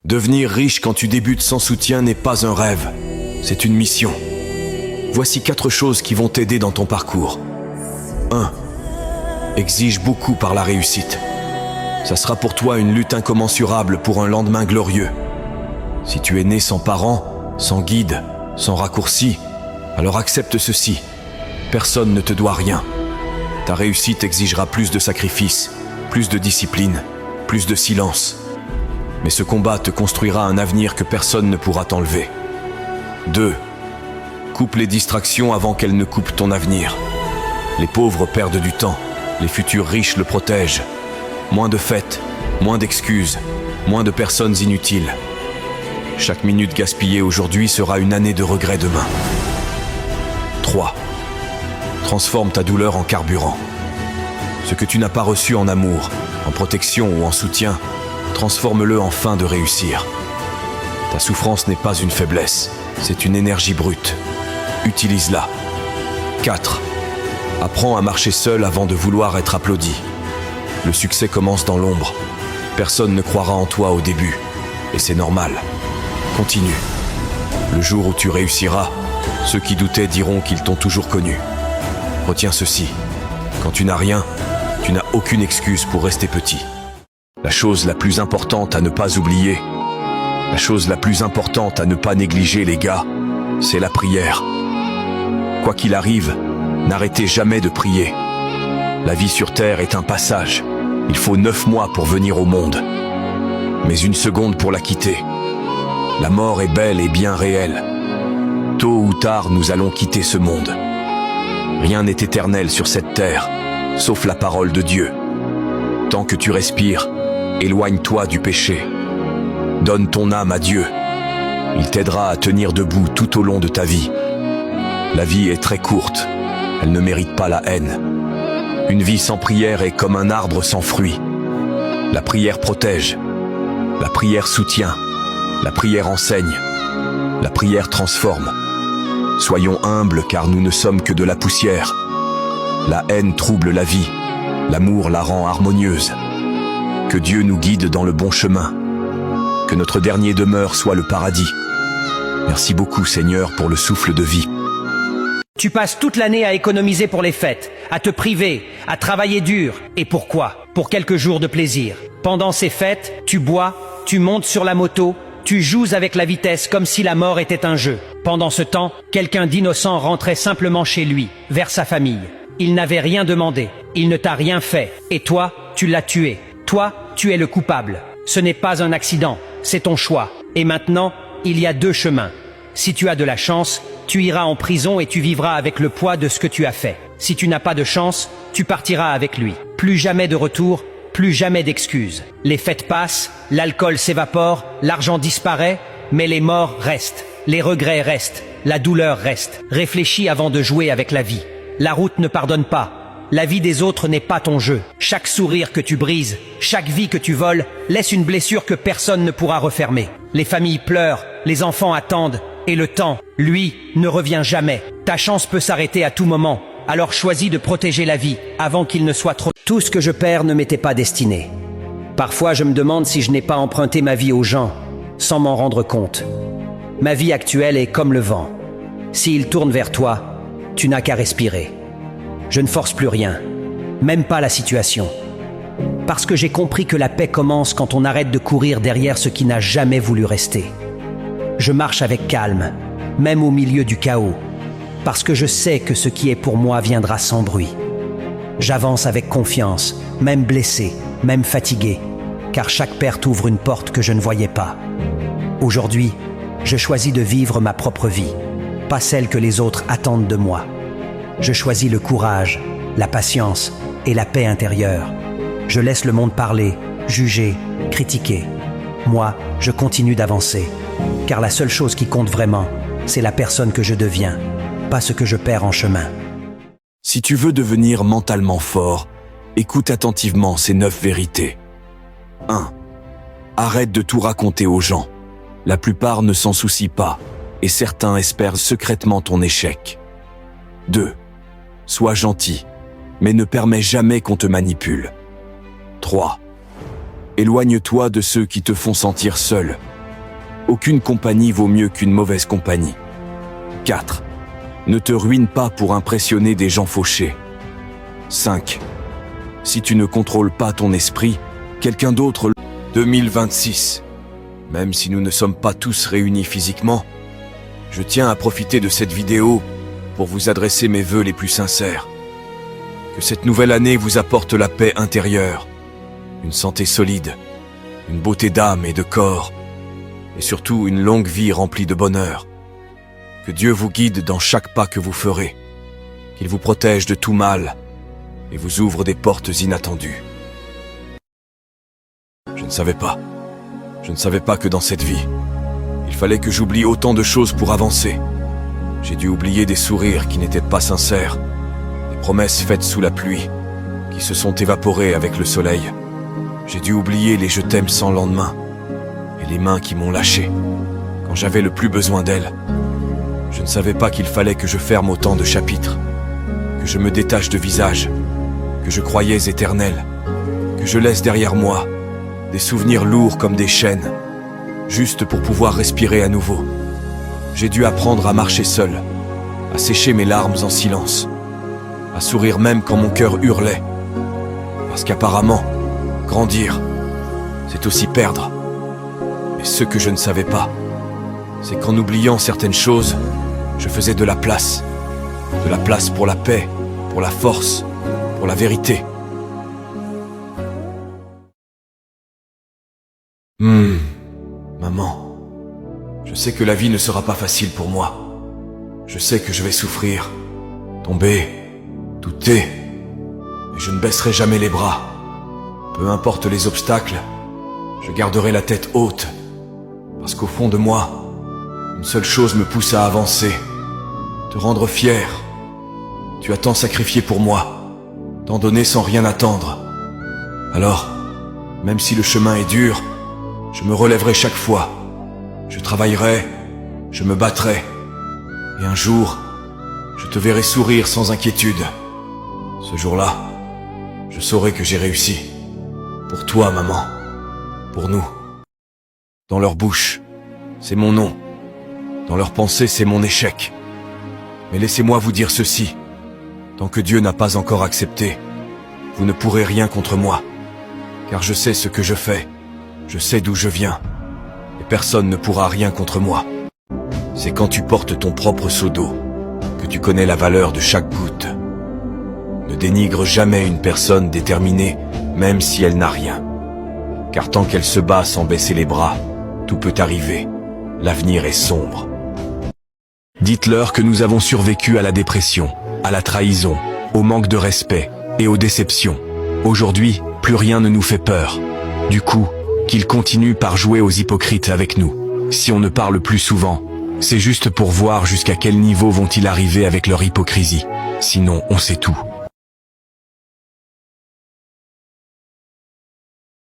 Devenir riche quand tu débutes sans soutien n'est pas un rêve, c'est une mission. Voici 4 choses qui vont t'aider dans ton parcours. 1. Exige beaucoup par la réussite. Ça sera pour toi une lutte incommensurable pour un lendemain glorieux. Si tu es né sans parents, sans guide, sans raccourci, alors accepte ceci. Personne ne te doit rien. Ta réussite exigera plus de sacrifices, plus de discipline, plus de silence. Mais ce combat te construira un avenir que personne ne pourra t'enlever. 2. Coupe les distractions avant qu'elles ne coupent ton avenir. Les pauvres perdent du temps, les futurs riches le protègent. Moins de fêtes, moins d'excuses, moins de personnes inutiles. Chaque minute gaspillée aujourd'hui sera une année de regret demain. 3. Transforme ta douleur en carburant. Ce que tu n'as pas reçu en amour, en protection ou en soutien, transforme-le en fin de réussir. Ta souffrance n'est pas une faiblesse, c'est une énergie brute. Utilise-la. 4. Apprends à marcher seul avant de vouloir être applaudi. Le succès commence dans l'ombre. Personne ne croira en toi au début. Et c'est normal. Continue. Le jour où tu réussiras, ceux qui doutaient diront qu'ils t'ont toujours connu. Retiens ceci. Quand tu n'as rien, tu n'as aucune excuse pour rester petit. La chose la plus importante à ne pas oublier, la chose la plus importante à ne pas négliger, les gars, c'est la prière. Quoi qu'il arrive, n'arrêtez jamais de prier. La vie sur Terre est un passage. Il faut 9 mois pour venir au monde, mais 1 seconde pour la quitter. La mort est belle et bien réelle. Tôt ou tard, nous allons quitter ce monde. Rien n'est éternel sur cette terre, sauf la parole de Dieu. Tant que tu respires, éloigne-toi du péché. Donne ton âme à Dieu. Il t'aidera à tenir debout tout au long de ta vie. La vie est très courte. Elle ne mérite pas la haine. Une vie sans prière est comme un arbre sans fruits. La prière protège. La prière soutient. La prière enseigne. La prière transforme. Soyons humbles car nous ne sommes que de la poussière. La haine trouble la vie. L'amour la rend harmonieuse. Que Dieu nous guide dans le bon chemin. Que notre dernier demeure soit le paradis. Merci beaucoup Seigneur pour le souffle de vie. Tu passes toute l'année à économiser pour les fêtes, à te priver, à travailler dur. Et pourquoi? Pour quelques jours de plaisir. Pendant ces fêtes, tu bois, tu montes sur la moto, tu joues avec la vitesse comme si la mort était un jeu. Pendant ce temps, quelqu'un d'innocent rentrait simplement chez lui, vers sa famille. Il n'avait rien demandé, il ne t'a rien fait. Et toi, tu l'as tué. Toi, tu es le coupable. Ce n'est pas un accident, c'est ton choix. Et maintenant, il y a 2 chemins. Si tu as de la chance, tu iras en prison et tu vivras avec le poids de ce que tu as fait. Si tu n'as pas de chance, tu partiras avec lui. Plus jamais de retour, plus jamais d'excuses. Les fêtes passent, l'alcool s'évapore, l'argent disparaît, mais les morts restent. Les regrets restent, la douleur reste. Réfléchis avant de jouer avec la vie. La route ne pardonne pas. La vie des autres n'est pas ton jeu. Chaque sourire que tu brises, chaque vie que tu voles, laisse une blessure que personne ne pourra refermer. Les familles pleurent, les enfants attendent, et le temps, lui, ne revient jamais. Ta chance peut s'arrêter à tout moment, alors choisis de protéger la vie, avant qu'il ne soit trop... Tout ce que je perds ne m'était pas destiné. Parfois je me demande si je n'ai pas emprunté ma vie aux gens, sans m'en rendre compte. Ma vie actuelle est comme le vent. S'il tourne vers toi, tu n'as qu'à respirer. Je ne force plus rien, même pas la situation. Parce que j'ai compris que la paix commence quand on arrête de courir derrière ce qui n'a jamais voulu rester. Je marche avec calme, même au milieu du chaos, parce que je sais que ce qui est pour moi viendra sans bruit. J'avance avec confiance, même blessé, même fatigué, car chaque perte ouvre une porte que je ne voyais pas. Aujourd'hui, je choisis de vivre ma propre vie, pas celle que les autres attendent de moi. Je choisis le courage, la patience et la paix intérieure. Je laisse le monde parler, juger, critiquer. Moi, je continue d'avancer, car la seule chose qui compte vraiment, c'est la personne que je deviens, pas ce que je perds en chemin. Si tu veux devenir mentalement fort, écoute attentivement ces 9 vérités. 1. Arrête de tout raconter aux gens. La plupart ne s'en soucient pas, et certains espèrent secrètement ton échec. 2. Sois gentil, mais ne permets jamais qu'on te manipule. 3. Éloigne-toi de ceux qui te font sentir seul, Aucune compagnie vaut mieux qu'une mauvaise compagnie. 4. Ne te ruine pas pour impressionner des gens fauchés. 5. Si tu ne contrôles pas ton esprit, quelqu'un d'autre... 2026. Même si nous ne sommes pas tous réunis physiquement, je tiens à profiter de cette vidéo pour vous adresser mes vœux les plus sincères. Que cette nouvelle année vous apporte la paix intérieure, une santé solide, une beauté d'âme et de corps, et surtout une longue vie remplie de bonheur. Que Dieu vous guide dans chaque pas que vous ferez, qu'il vous protège de tout mal et vous ouvre des portes inattendues. Je ne savais pas que dans cette vie, il fallait que j'oublie autant de choses pour avancer. J'ai dû oublier des sourires qui n'étaient pas sincères, des promesses faites sous la pluie, qui se sont évaporées avec le soleil. J'ai dû oublier les je t'aime sans lendemain, et les mains qui m'ont lâché, quand j'avais le plus besoin d'elles. Je ne savais pas qu'il fallait que je ferme autant de chapitres, que je me détache de visages, que je croyais éternels, que je laisse derrière moi des souvenirs lourds comme des chaînes, juste pour pouvoir respirer à nouveau. J'ai dû apprendre à marcher seul, à sécher mes larmes en silence, à sourire même quand mon cœur hurlait. Parce qu'apparemment, grandir, c'est aussi perdre. Mais ce que je ne savais pas, c'est qu'en oubliant certaines choses, je faisais de la place pour la paix, pour la force, pour la vérité. Maman, je sais que la vie ne sera pas facile pour moi. Je sais que je vais souffrir, tomber, douter, mais je ne baisserai jamais les bras. Peu importe les obstacles, je garderai la tête haute, parce qu'au fond de moi, une seule chose me pousse à avancer, te rendre fier. Tu as tant sacrifié pour moi, tant donné sans rien attendre. Alors, même si le chemin est dur, je me relèverai chaque fois. Je travaillerai, je me battrai. Et un jour, je te verrai sourire sans inquiétude. Ce jour-là, je saurai que j'ai réussi. Pour toi, maman. Pour nous. Dans leur bouche, c'est mon nom. Dans leurs pensées, c'est mon échec. Mais laissez-moi vous dire ceci. Tant que Dieu n'a pas encore accepté, vous ne pourrez rien contre moi. Car je sais ce que je fais. Je sais d'où je viens. Et personne ne pourra rien contre moi. C'est quand tu portes ton propre seau d'eau que tu connais la valeur de chaque goutte. Ne dénigre jamais une personne déterminée, même si elle n'a rien. Car tant qu'elle se bat sans baisser les bras, tout peut arriver. L'avenir est sombre. Dites-leur que nous avons survécu à la dépression, à la trahison, au manque de respect et aux déceptions. Aujourd'hui, plus rien ne nous fait peur. Du coup, qu'ils continuent par jouer aux hypocrites avec nous. Si on ne parle plus souvent, c'est juste pour voir jusqu'à quel niveau vont-ils arriver avec leur hypocrisie. Sinon, on sait tout.